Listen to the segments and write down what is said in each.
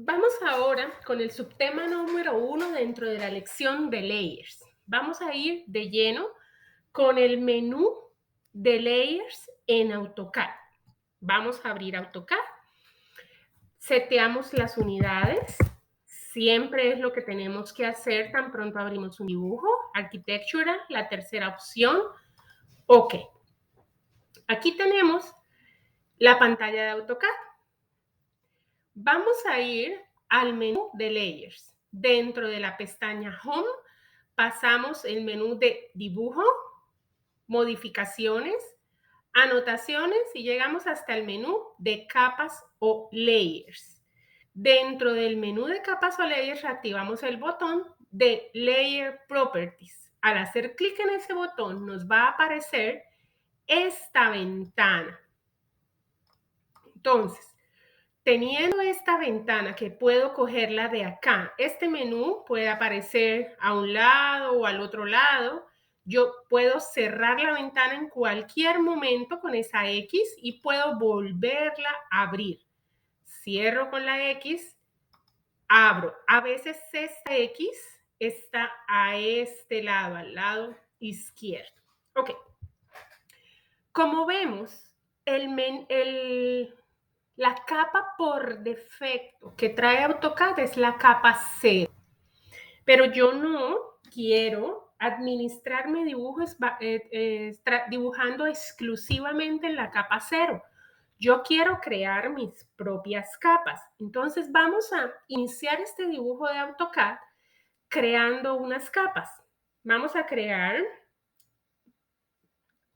Vamos ahora con el subtema número 1 dentro de la lección de layers. Vamos a ir de lleno con el menú de layers en AutoCAD. Vamos a abrir AutoCAD, seteamos las unidades, siempre es lo que tenemos que hacer tan pronto abrimos un dibujo, Architectural, la tercera opción, OK. Aquí tenemos la pantalla de AutoCAD. Vamos a ir al menú de layers. Dentro de la pestaña Home, pasamos el menú de dibujo, modificaciones, anotaciones y llegamos hasta el menú de capas o layers. Dentro del menú de capas o layers activamos el botón de Layer Properties. Al hacer clic en ese botón nos va a aparecer esta ventana. Entonces, teniendo esta ventana que puedo cogerla de acá, este menú puede aparecer a un lado o al otro lado. Yo puedo cerrar la ventana en cualquier momento con esa X y puedo volverla a abrir. Cierro con la X, abro. A veces esta X está a este lado, al lado izquierdo. Ok. Como vemos, la capa por defecto que trae AutoCAD es la capa 0, pero yo no quiero administrar mi dibujo dibujando exclusivamente en la capa 0. Yo quiero crear mis propias capas. Entonces vamos a iniciar este dibujo de AutoCAD creando unas capas. Vamos a crear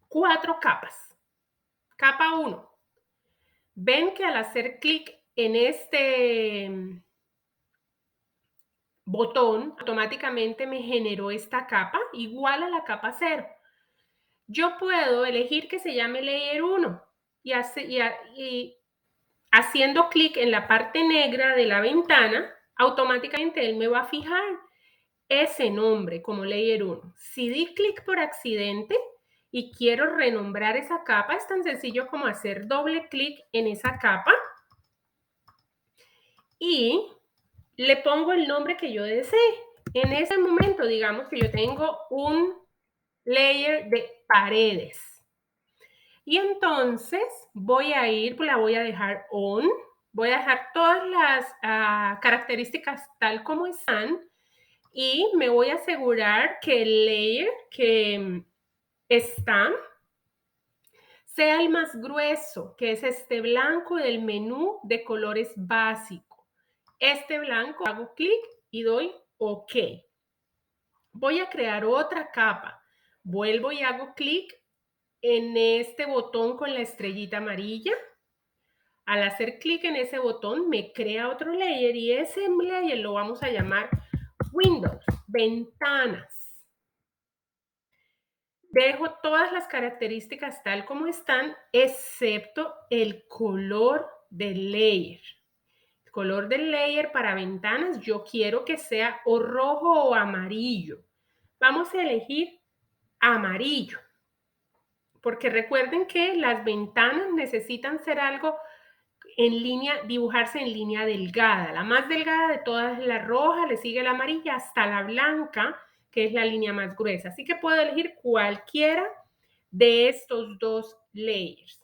4 capas. Capa 1. Ven que al hacer clic en este botón, automáticamente me generó esta capa igual a la capa 0. Yo puedo elegir que se llame Layer 1 y haciendo clic en la parte negra de la ventana, automáticamente él me va a fijar ese nombre como Layer 1. Si di clic por accidente y quiero renombrar esa capa, es tan sencillo como hacer doble clic en esa capa y le pongo el nombre que yo desee. En ese momento, digamos que yo tengo un layer de paredes. Y entonces voy a ir, la voy a dejar on, voy a dejar todas las características tal como están y me voy a asegurar que el layer que está sea el más grueso, que es este blanco del menú de colores básico. Este blanco, hago clic y doy OK. Voy a crear otra capa. Vuelvo y hago clic en este botón con la estrellita amarilla. Al hacer clic en ese botón me crea otro layer y ese layer lo vamos a llamar Windows, ventanas. Dejo todas las características tal como están, excepto el color del layer. El color del layer para ventanas yo quiero que sea o rojo o amarillo. Vamos a elegir amarillo, porque recuerden que las ventanas necesitan ser algo en línea, dibujarse en línea delgada. La más delgada de todas es la roja, le sigue la amarilla hasta la blanca, que es la línea más gruesa. Así que puedo elegir cualquiera de estos dos layers.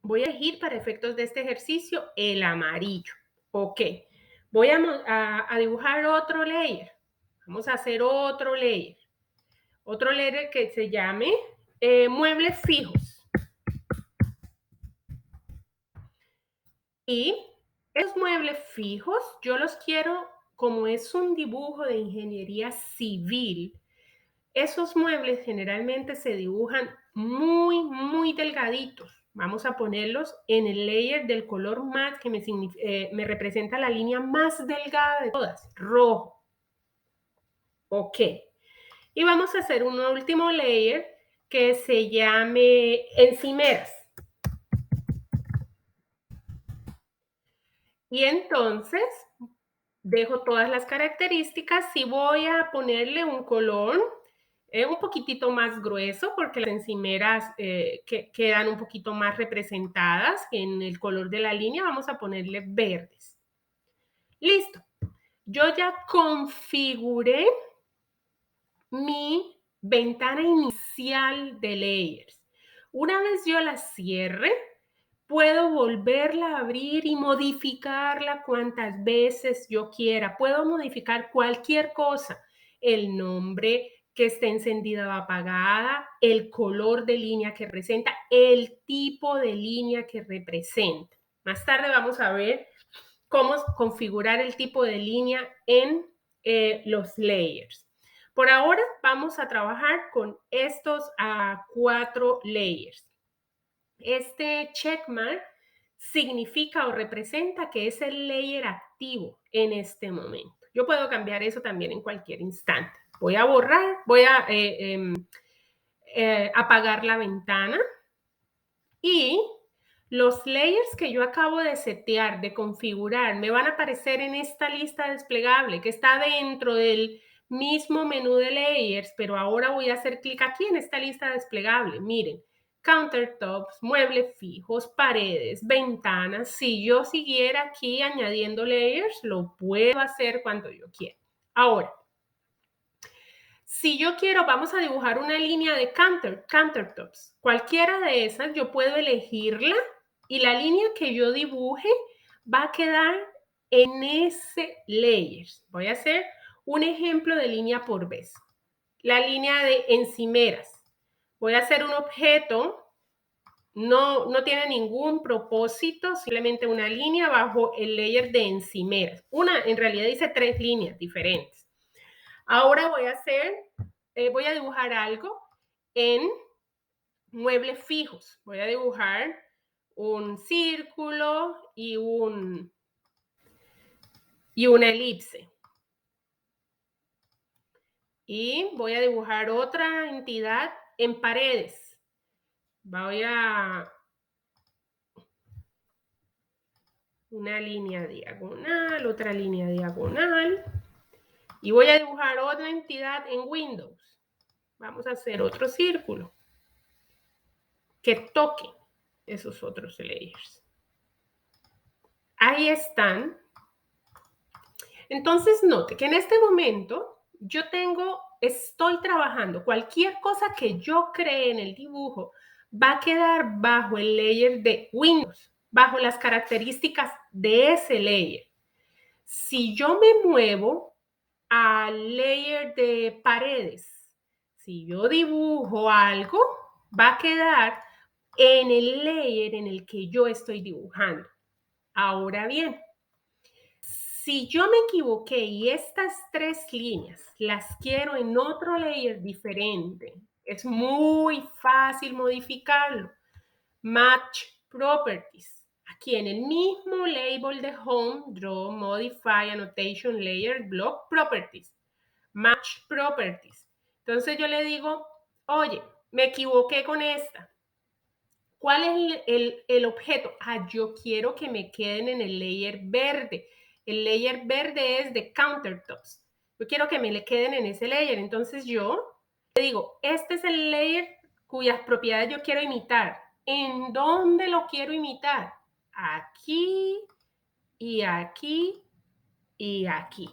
Voy a elegir para efectos de este ejercicio el amarillo. OK. Voy a dibujar otro layer. Vamos a hacer otro layer. Otro layer que se llame muebles fijos. Y esos muebles fijos yo los quiero, como es un dibujo de ingeniería civil, esos muebles generalmente se dibujan muy, muy delgaditos. Vamos a ponerlos en el layer del color más que me representa la línea más delgada de todas, rojo. OK. Y vamos a hacer un último layer que se llame encimeras. Y entonces dejo todas las características y voy a ponerle un color un poquitito más grueso porque las encimeras quedan un poquito más representadas en el color de la línea. Vamos a ponerle verdes. Listo. Yo ya configuré mi ventana inicial de layers. Una vez yo la cierre, puedo volverla a abrir y modificarla cuantas veces yo quiera. Puedo modificar cualquier cosa. El nombre, que esté encendida o apagada, el color de línea que representa, el tipo de línea que representa. Más tarde vamos a ver cómo configurar el tipo de línea en los layers. Por ahora vamos a trabajar con estos 4 layers. Este checkmark significa o representa que es el layer activo en este momento. Yo puedo cambiar eso también en cualquier instante. Voy a borrar, voy a apagar la ventana y los layers que yo acabo de setear, de configurar, me van a aparecer en esta lista desplegable que está dentro del mismo menú de layers, pero ahora voy a hacer clic aquí en esta lista desplegable. Miren, countertops, muebles fijos, paredes, ventanas. Si yo siguiera aquí añadiendo layers, lo puedo hacer cuando yo quiera. Ahora, si yo quiero, vamos a dibujar una línea de countertops. Cualquiera de esas yo puedo elegirla y la línea que yo dibuje va a quedar en ese layer. Voy a hacer un ejemplo de línea por vez. La línea de encimeras. Voy a hacer un objeto, no tiene ningún propósito, simplemente una línea bajo el layer de encimeras. En realidad dice 3 líneas diferentes. Ahora voy a dibujar algo en muebles fijos. Voy a dibujar un círculo y una elipse. Y voy a dibujar otra entidad en paredes. Voy a una línea diagonal, otra línea diagonal. Y voy a dibujar otra entidad en Windows. Vamos a hacer otro círculo que toque esos otros layers. Ahí están. Entonces, note que en este momento yo estoy trabajando, cualquier cosa que yo cree en el dibujo va a quedar bajo el layer de Windows, bajo las características de ese layer. Si yo me muevo al layer de paredes, si yo dibujo algo, va a quedar en el layer en el que yo estoy dibujando. Ahora bien, si yo me equivoqué y estas 3 líneas las quiero en otro layer diferente, es muy fácil modificarlo. Match Properties. Aquí en el mismo label de Home, Draw, Modify, Annotation, Layer, Block, Properties. Match Properties. Entonces yo le digo, oye, me equivoqué con esta. ¿Cuál es el objeto? Yo quiero que me queden en el layer verde. El layer verde es de countertops. Yo quiero que me le queden en ese layer. Entonces yo le digo, este es el layer cuyas propiedades yo quiero imitar. ¿En dónde lo quiero imitar? Aquí y aquí y aquí.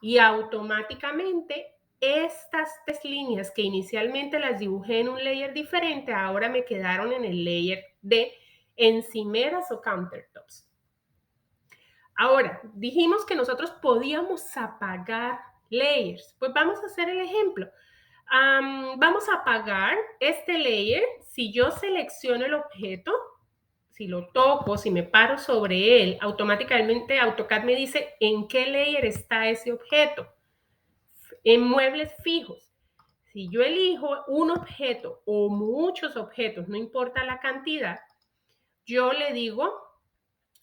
Y automáticamente estas 3 líneas que inicialmente las dibujé en un layer diferente, ahora me quedaron en el layer de encimeras o countertops. Ahora, dijimos que nosotros podíamos apagar layers. Pues vamos a hacer el ejemplo. Vamos a apagar este layer. Si yo selecciono el objeto, si lo toco, si me paro sobre él, automáticamente AutoCAD me dice en qué layer está ese objeto. En muebles fijos, si yo elijo un objeto o muchos objetos, no importa la cantidad, yo le digo,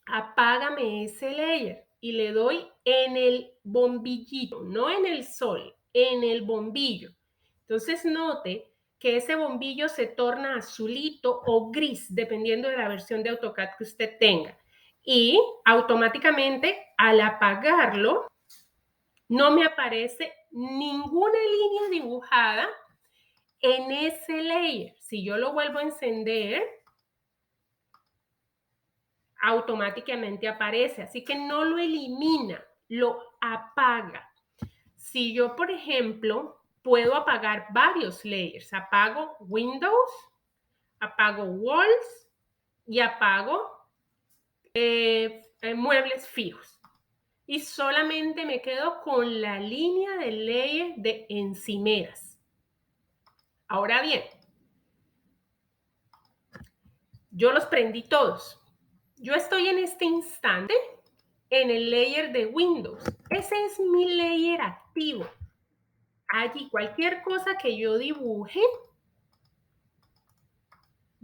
apágame ese layer y le doy en el bombillito, no en el sol, en el bombillo. Entonces note que ese bombillo se torna azulito o gris, dependiendo de la versión de AutoCAD que usted tenga. Y automáticamente, al apagarlo, no me aparece ninguna línea dibujada en ese layer. Si yo lo vuelvo a encender, automáticamente aparece. Así que no lo elimina, lo apaga. Si yo, por ejemplo, puedo apagar varios layers, apago Windows, apago Walls y apago muebles fijos. Y solamente me quedo con la línea de layer de encimeras. Ahora bien, yo los prendí todos. Yo estoy en este instante en el layer de Windows. Ese es mi layer activo. Allí cualquier cosa que yo dibuje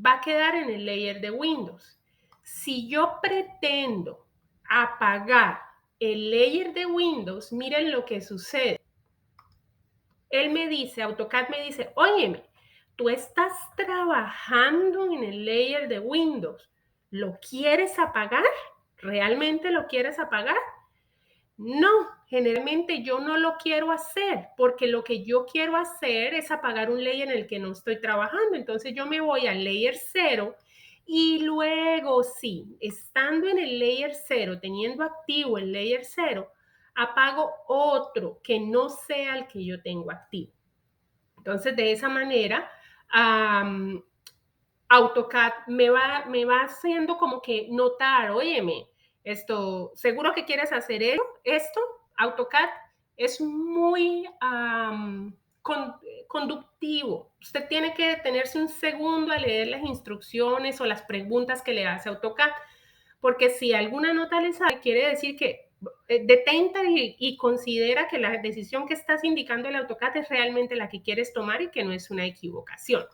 va a quedar en el layer de Windows. Si yo pretendo apagar el layer de Windows, miren lo que sucede. Él me dice, AutoCAD me dice, óyeme, tú estás trabajando en el layer de Windows. ¿Lo quieres apagar? ¿Realmente lo quieres apagar? No, generalmente yo no lo quiero hacer porque lo que yo quiero hacer es apagar un layer en el que no estoy trabajando. Entonces yo me voy al layer 0 y luego sí, estando en el layer 0, teniendo activo el layer 0, apago otro que no sea el que yo tengo activo. Entonces de esa manera, AutoCAD me va haciendo como que notar, óyeme, esto, seguro que quieres hacer esto, AutoCAD es muy conductivo. Usted tiene que detenerse un segundo a leer las instrucciones o las preguntas que le hace AutoCAD, porque si alguna nota le sale, quiere decir que detenta y considera que la decisión que estás indicando el AutoCAD es realmente la que quieres tomar y que no es una equivocación.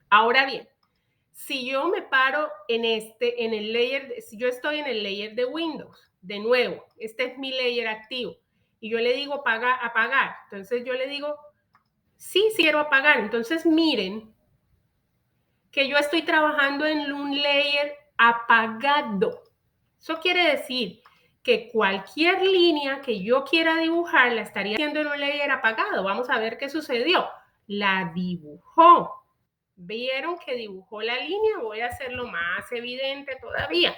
Ahora bien, si yo me paro en el layer, si yo estoy en el layer de Windows, de nuevo, este es mi layer activo, y yo le digo apagar, entonces yo le digo, sí, quiero apagar. Entonces miren que yo estoy trabajando en un layer apagado. Eso quiere decir que cualquier línea que yo quiera dibujar la estaría haciendo en un layer apagado. Vamos a ver qué sucedió. La dibujó. ¿Vieron que dibujó la línea? Voy a hacerlo más evidente todavía.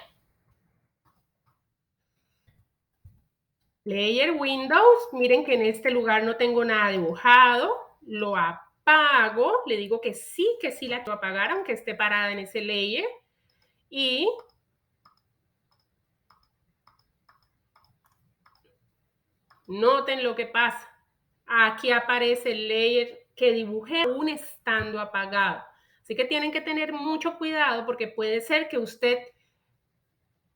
Layer Windows, miren que en este lugar no tengo nada dibujado, lo apago, le digo que sí la quiero apagar, aunque esté parada en ese layer, y noten lo que pasa. Aquí aparece el layer que dibujé aún estando apagado. Así que tienen que tener mucho cuidado porque puede ser que usted,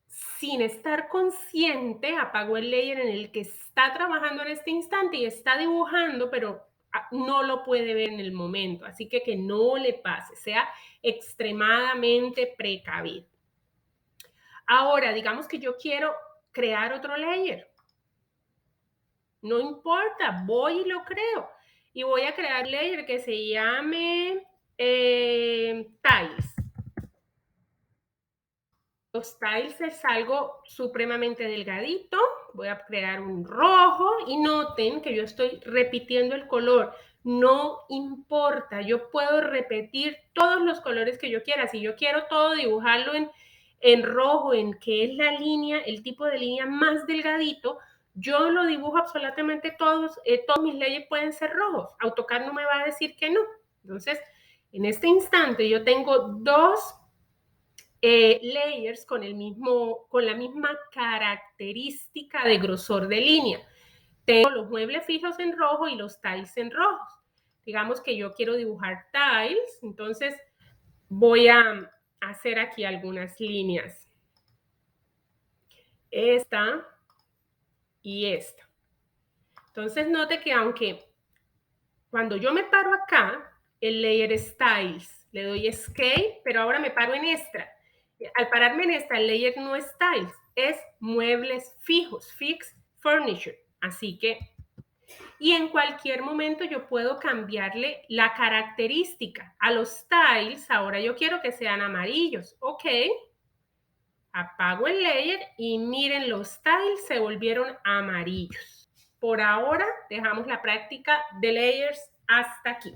sin estar consciente, apagó el layer en el que está trabajando en este instante y está dibujando, pero no lo puede ver en el momento. Así que no le pase, sea extremadamente precavido. Ahora, digamos que yo quiero crear otro layer. No importa, voy y lo creo. Y voy a crear un layer que se llame tiles. Los tiles es algo supremamente delgadito. Voy a crear un rojo y noten que yo estoy repitiendo el color. No importa, yo puedo repetir todos los colores que yo quiera. Si yo quiero todo dibujarlo en rojo, en que es la línea, el tipo de línea más delgadito, yo lo dibujo absolutamente todos mis layers pueden ser rojos. AutoCAD no me va a decir que no. Entonces, en este instante yo tengo dos layers con la misma característica de grosor de línea. Tengo los muebles fijos en rojo y los tiles en rojos. Digamos que yo quiero dibujar tiles, entonces voy a hacer aquí algunas líneas. Esta y esta. Entonces note que aunque cuando yo me paro acá, el layer es tiles, le doy escape, pero ahora me paro en esta. Al pararme en esta, el layer no es tiles, es muebles fijos, fixed furniture. Así que, y en cualquier momento yo puedo cambiarle la característica a los tiles. Ahora yo quiero que sean amarillos. Ok. Apago el layer y miren, los tiles se volvieron amarillos. Por ahora dejamos la práctica de layers hasta aquí.